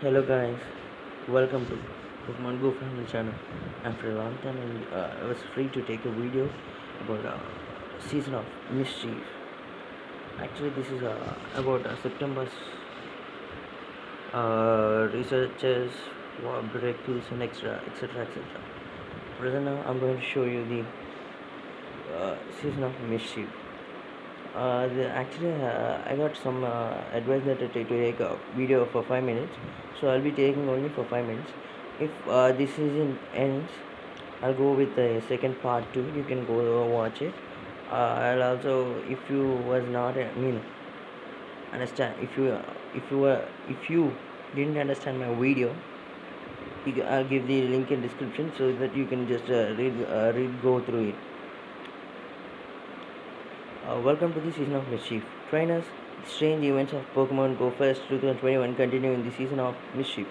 Hello guys, welcome to Pokemon Go family channel. After a long time, I was free to take a video about season of mischief. Actually, this is about September's researchers, breakthroughs, and extra, etc., etc. Present now, I'm going to show you the season of mischief. I got some advice that to take a video for 5 minutes, so I'll be taking only for 5 minutes. If this season ends, I'll go with the second part too. You can go watch it. I'll also, if you was not, understand, if you didn't understand my video, I'll give the link in description so that you can just go through it. Welcome to the season of mischief. Trainers, the strange events of Pokemon Go Fest 2021 continue in the season of mischief.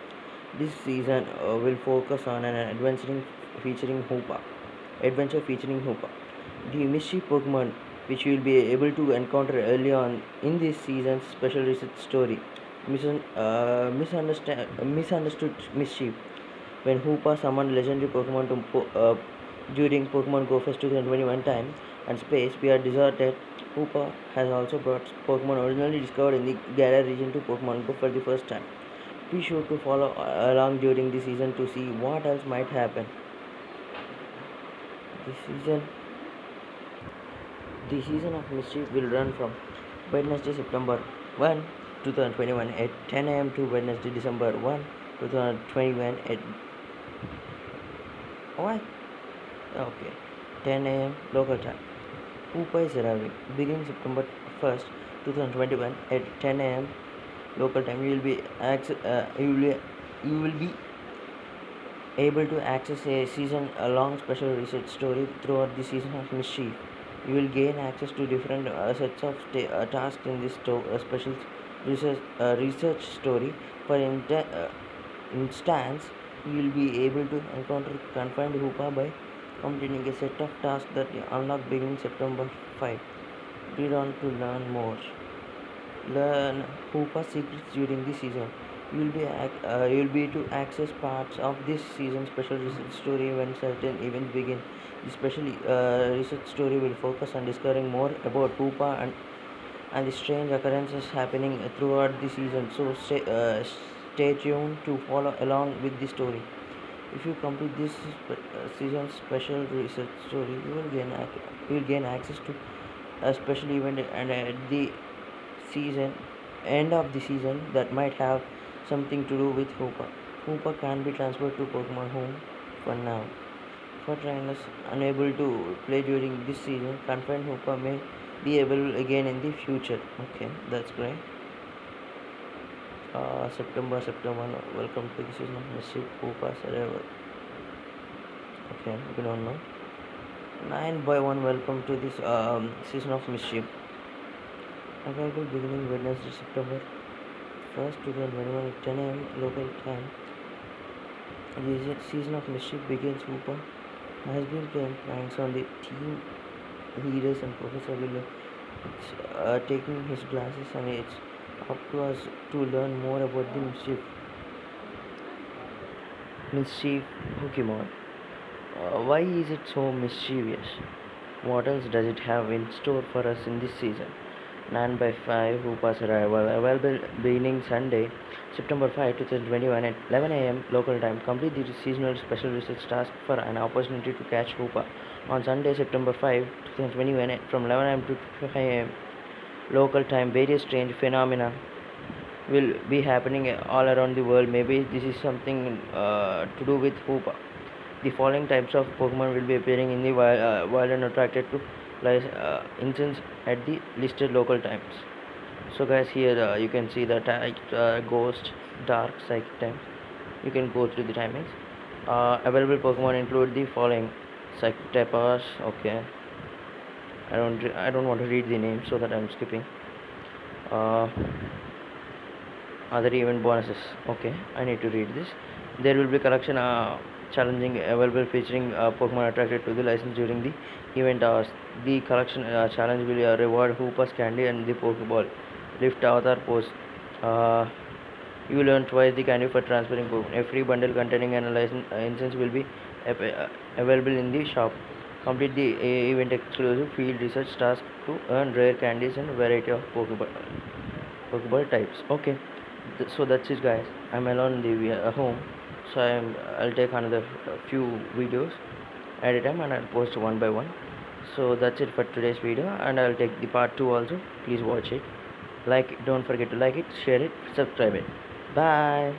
This season will focus on an adventure featuring Hoopa. The mischief Pokemon, which you will be able to encounter early on in this season's special research story. Misunderstood mischief. When Hoopa summoned legendary Pokemon during Pokemon Go Fest 2021 time and space, we are deserted. Hoopa has also brought Pokemon originally discovered in the Galar region to Pokemon Go for the first time. Be sure to follow along during the season to see what else might happen. The season, the season of mischief will run from Wednesday, September 1, 2021 at 10 a.m. to Wednesday, December 1, 2021 at what? Okay, 10 a.m. local time. Hoopa is arriving. Beginning September 1st, 2021 at 10 a.m. local time. You will be able to access a season-long special research story throughout the season of mischief. You will gain access to different sets of tasks in this special research story. For instance, you will be able to encounter confined Hoopa by completing a set of tasks that you unlock beginning September 5. Read on to learn more. Learn Hoopa secrets during the season. You'll be to access parts of this season's special research story when certain events begin. The special research story will focus on discovering more about Hoopa and the strange occurrences happening throughout the season. So stay tuned to follow along with the story. If you complete this season's special research story, you will gain access to a special event and at the season end of the season that might have something to do with Hoopa. Hoopa can be transferred to Pokemon Home for now. For trainers unable to play during this season, confined Hoopa may be available again in the future. Okay, that's great. September. Welcome to the season of Mischief Hoopa's arrival. Okay, we don't know. 9 by 1. Welcome to this season of Mischief. Available beginning Wednesday, September 1st, 2021 at 10 a.m. local time. The season of mischief begins. Hoopa has been playing pranks on the team leaders and Professor Willow. It's taking his glasses and it's up to us to learn more about the mischief Pokemon. Why is it so mischievous? What else does it have in store for us in this season? 9 by 5 Hoopa's arrival. Available beginning Sunday, September 5, 2021 at 11 a.m. local time. Complete the seasonal special research task for an opportunity to catch Hoopa. On Sunday, September 5, 2021 from 11 a.m. to 5 a.m. local time. Various strange phenomena will be happening all around the world. Maybe this is something to do with Hoopa. The following types of Pokemon will be appearing in the wild and attracted to instance at the listed local times. So guys, here you can see the ghost, dark, psychic times. You can go through the timings. Available Pokemon include the following: psychic typers. Okay, I don't want to read the names, so that I'm skipping. Uh, Other event bonuses. Okay, I need to read this. There will be collection challenging available featuring Pokemon attracted to the license during the event hours. The collection challenge will reward Hoopa's candy and the Pokeball. Lift avatar pose. Uh, You will earn twice the candy for transferring Pokemon. A free bundle containing an instance will be available in the shop. Complete the event exclusive field research task to earn rare candies and variety of Pokeball types. Okay, so that's it, guys. I'm alone in the home, so I'll take another few videos at a time and I'll post one by one. So that's it for today's video, and I'll take the part 2 also. Please watch it. Don't forget to like it, share it, subscribe it. Bye.